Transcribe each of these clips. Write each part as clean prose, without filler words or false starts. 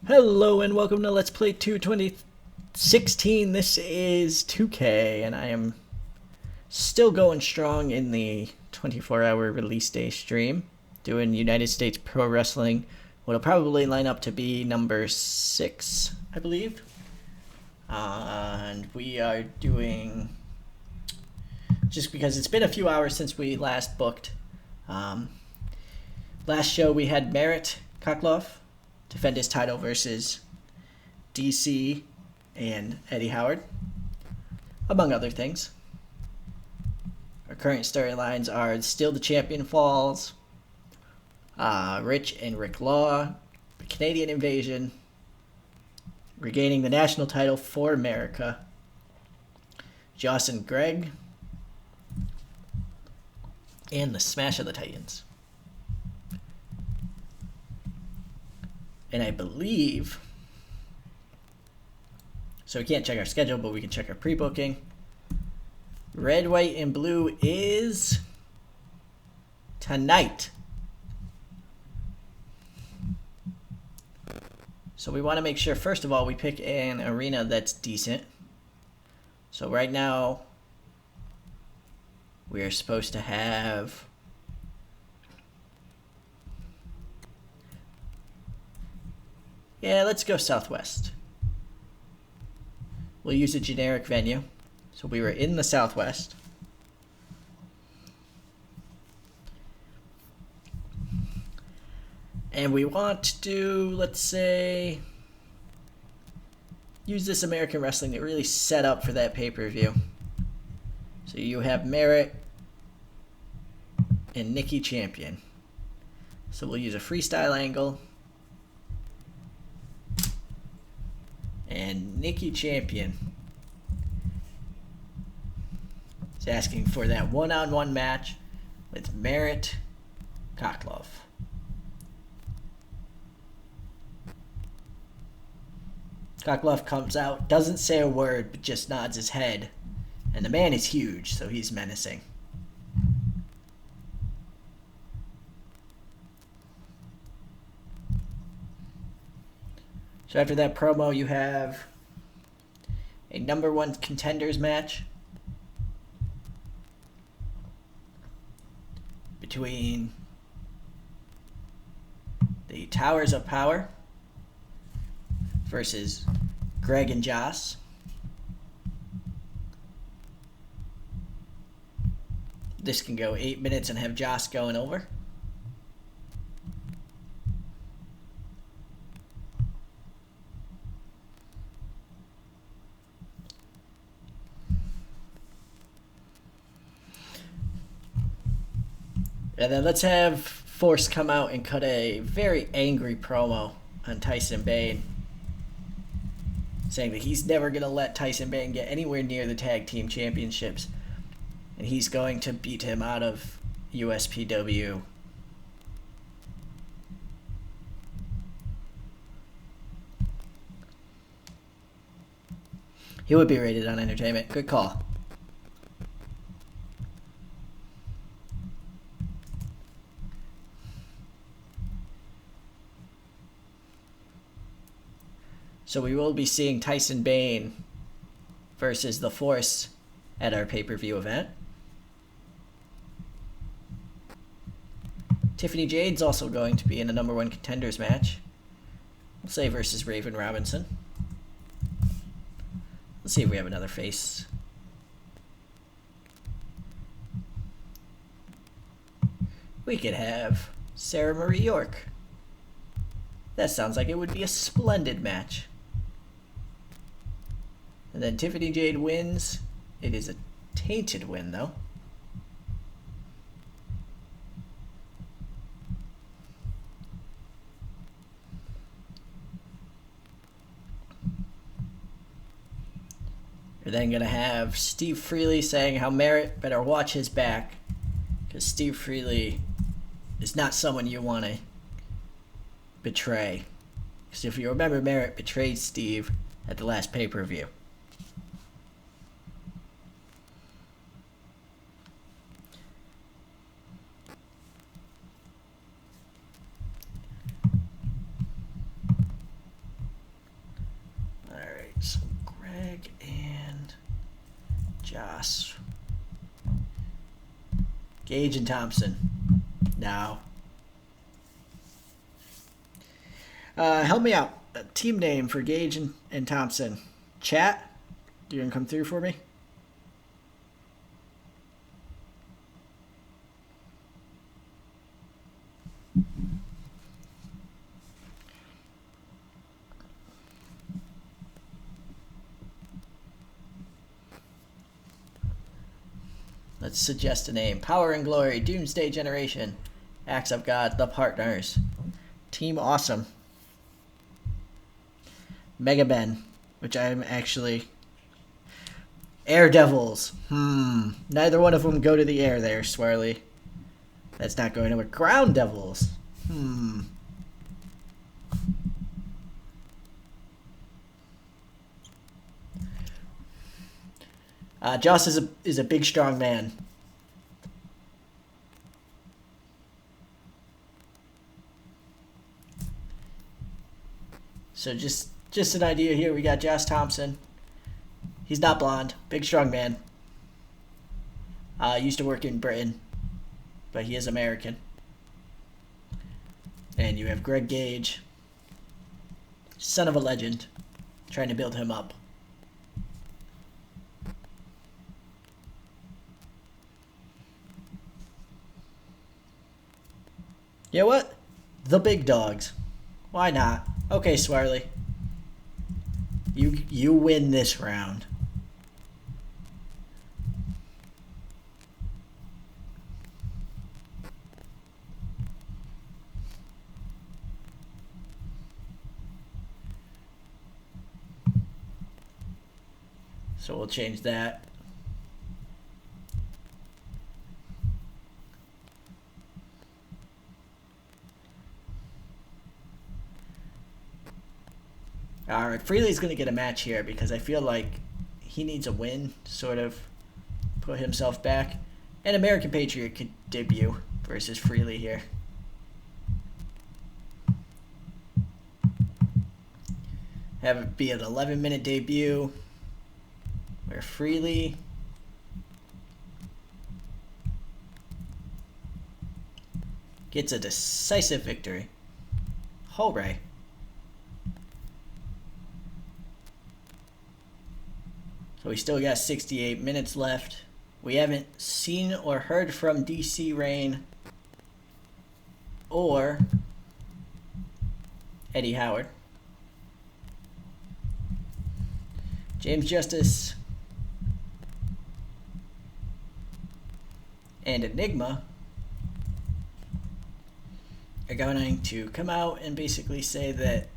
Hello and welcome to Let's Play 2 2016. This is 2K and I am still going strong in the 24-hour release day stream, doing United States Pro Wrestling. What'll probably line up to be number 6, I believe. And we are doing, just because it's been a few hours since we last booked. Last show we had Merritt Koklov defend his title versus DC and Eddie Howard, among other things. Our current storylines are Still the Champion falls, Rich and Rick Law, the Canadian Invasion, regaining the national title for America, Joss and Greg, and the Smash of the Titans. And I believe, so we can't check our schedule, but we can check our pre-booking. Red, white, and blue is tonight. So we want to make sure, first of all, we pick an arena that's decent. So right now, we are supposed to have let's go Southwest. We'll use a generic venue. So we were in the Southwest. And we want to do, let's say, use this American Wrestling to really set up for that pay-per-view. So you have Merritt and Nikki Champion. So we'll use a freestyle angle. And Nikki Champion is asking for that one-on-one match with Merritt Koklov. Koklov comes out, doesn't say a word, but just nods his head. And the man is huge, so he's menacing. So after that promo, you have a number 1 contenders match between the Towers of Power versus Greg and Joss. This can go 8 minutes and have Joss going over. And then let's have Force come out and cut a very angry promo on Tyson Bane, saying that he's never going to let Tyson Bane get anywhere near the tag team championships, and he's going to beat him out of USPW. He would be rated on Entertainment. Good call. So we will be seeing Tyson Bane versus The Force at our pay-per-view event. Tiffany Jade's also going to be in a number 1 contenders match. We'll say versus Raven Robinson. Let's see if we have another face. We could have Sarah Marie York. That sounds like it would be a splendid match. And then Tiffany Jade wins. It is a tainted win, though. We're then going to have Steve Freely saying how Merritt better watch his back, because Steve Freely is not someone you want to betray. Because if you remember, Merritt betrayed Steve at the last pay-per-view. Joss. Gage and Thompson. Now. Help me out. A team name for Gage and Thompson. Chat, you gonna come through for me? Let's suggest a name. Power and Glory, Doomsday Generation, Acts of God, The Partners, Team Awesome, Mega Ben, which I'm actually... Air Devils. Neither one of them go to the air there, Swarley. That's not going to... Ground Devils. Joss is a big, strong man. So just an idea here. We got Joss Thompson. He's not blonde. Big, strong man. Used to work in Britain, but he is American. And you have Greg Gage, son of a legend, trying to build him up. You know what? The big dogs. Why not? Okay, Swarley. You win this round. So we'll change that. Alright, Freely's going to get a match here because I feel like he needs a win to sort of put himself back. And American Patriot could debut versus Freely here. Have it be an 11-minute debut where Freely gets a decisive victory. Hooray. So we still got 68 minutes left. We haven't seen or heard from DC Rain or Eddie Howard. James Justice and Enigma are going to come out and basically say that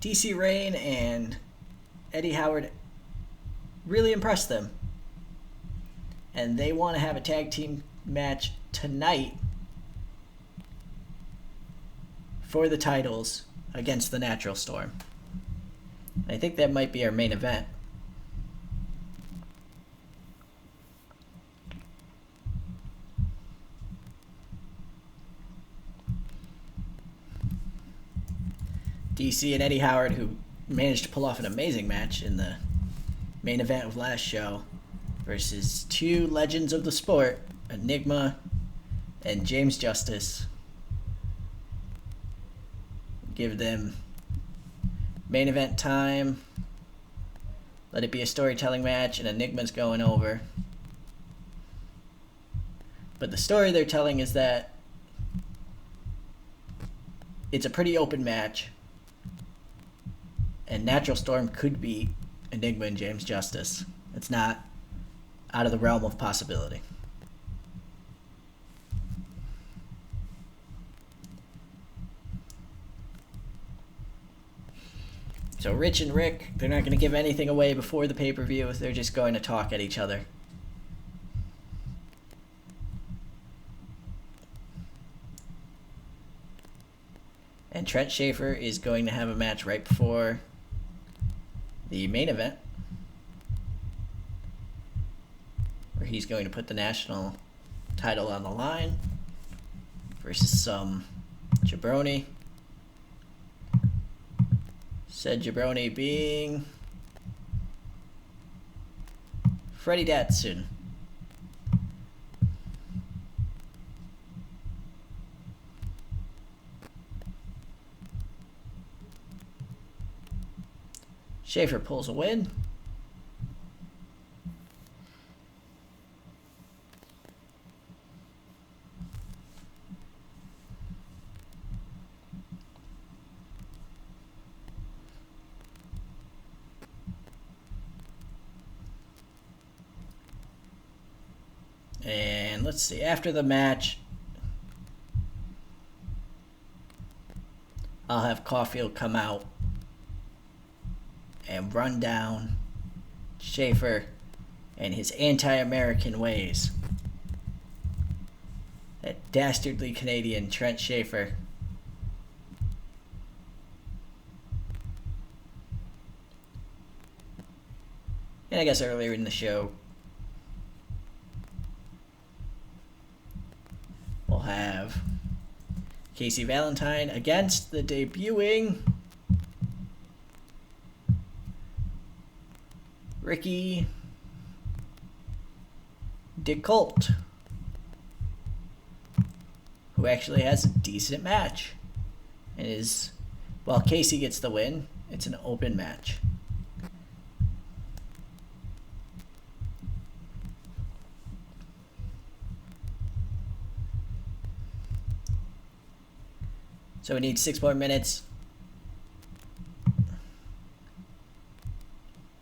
DC Rain and Eddie Howard really impressed them. And they want to have a tag team match tonight for the titles against the Natural Storm. I think that might be our main event. DC and Eddie Howard, who managed to pull off an amazing match in the main event of last show, versus two legends of the sport, Enigma and James Justice. Give them main event time. Let it be a storytelling match, and Enigma's going over. But the story they're telling is that it's a pretty open match, and Natural Storm could beat Enigma and James Justice. It's not out of the realm of possibility. So Rich and Rick, they're not going to give anything away before the pay-per-view. They're just going to talk at each other. And Trent Schaefer is going to have a match right before the main event, where he's going to put the national title on the line versus some jabroni. Said jabroni being Freddie Datsun. Schaefer pulls a win. And let's see, after the match, I'll have Caulfield come out and run down Schaefer and his anti-American ways. That dastardly Canadian Trent Schaefer. And I guess earlier in the show, we'll have Casey Valentine against the debuting Ricky DeColt, who actually has a decent match. And is, while Casey gets the win, it's an open match. So we need 6 more minutes.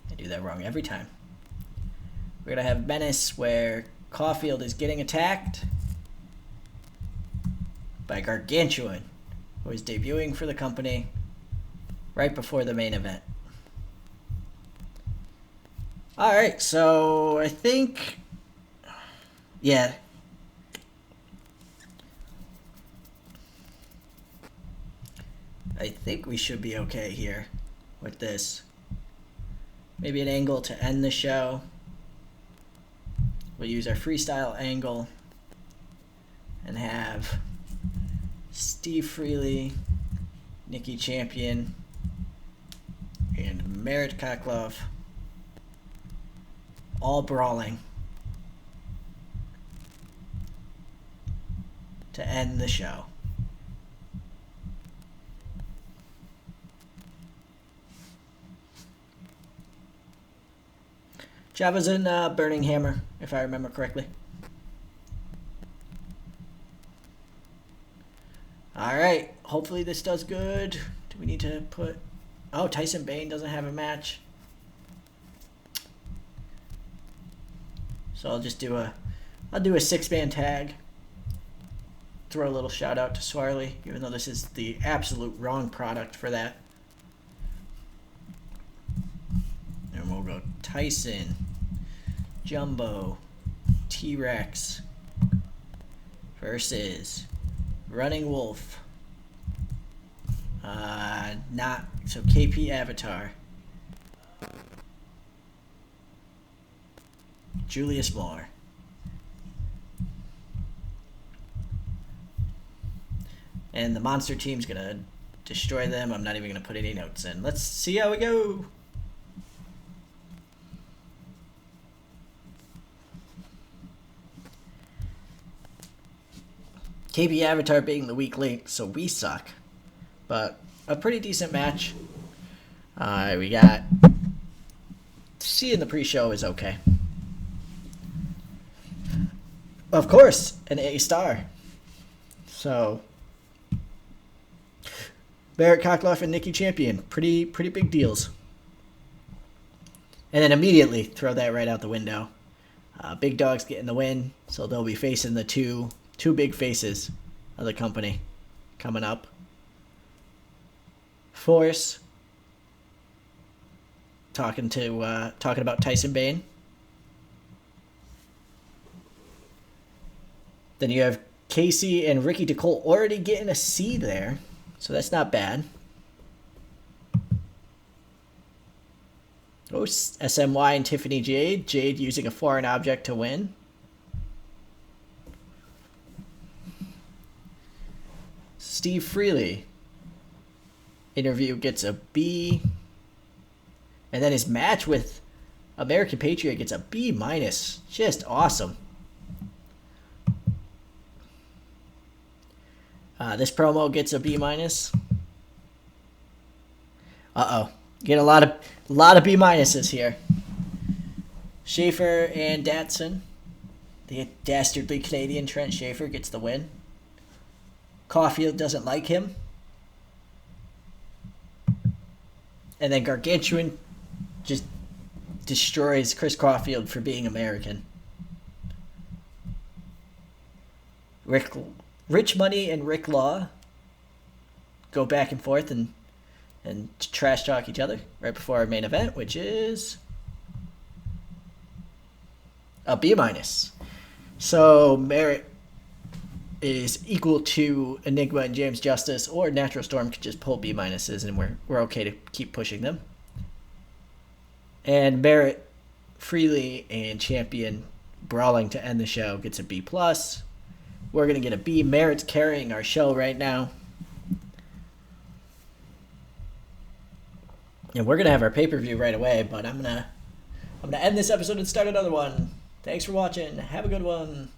I do that wrong every time. We're going to have Menace where Caulfield is getting attacked by Gargantuan, who is debuting for the company right before the main event. Alright, so I think, yeah. I think we should be okay here with this. Maybe an angle to end the show. We'll use our freestyle angle and have Steve Freely, Nikki Champion, and Merritt Koklov all brawling to end the show. Java's in Burning Hammer, if I remember correctly. Alright, hopefully this does good. Do we need to put... Oh, Tyson Bane doesn't have a match. So I'll just do a 6-man tag. Throw a little shout out to Swarley, even though this is the absolute wrong product for that. And we'll go Tyson, Jumbo, T-Rex versus Running Wolf. So KP Avatar. Julius Moore. And the monster team's gonna destroy them. I'm not even gonna put any notes in. Let's see how we go. KB Avatar being the weak link, so we suck. But a pretty decent match. We got... C in the pre-show is okay. Of course, an A-star. So... Barrett Koklov and Nikki Champion. Pretty big deals. And then immediately throw that right out the window. Big Dog's getting the win, so they'll be facing the two big faces of the company coming up. Force talking about Tyson Bane. Then you have Casey and Ricky DeColt already getting a C there, so that's not bad. Oh, SMY and Tiffany Jade. Jade using a foreign object to win. Steve Freely. Interview gets a B. And then his match with American Patriot gets a B minus. Just awesome. This promo gets a B minus. Get a lot of B minuses here. Schaefer and Datsun. The dastardly Canadian Trent Schaefer gets the win. Caulfield doesn't like him. And then Gargantuan just destroys Chris Caulfield for being American. Rich Money and Rick Law go back and forth and trash talk each other right before our main event, which is a B minus. So Merit is equal to Enigma and James Justice, or Natural Storm could just pull B minuses and we're okay to keep pushing them. And Merit, Freely, and Champion brawling to end the show gets a B plus. We're gonna get a B. Merit's carrying our show right now. And we're gonna have our pay-per-view right away, but I'm gonna end this episode and start another one. Thanks for watching. Have a good one.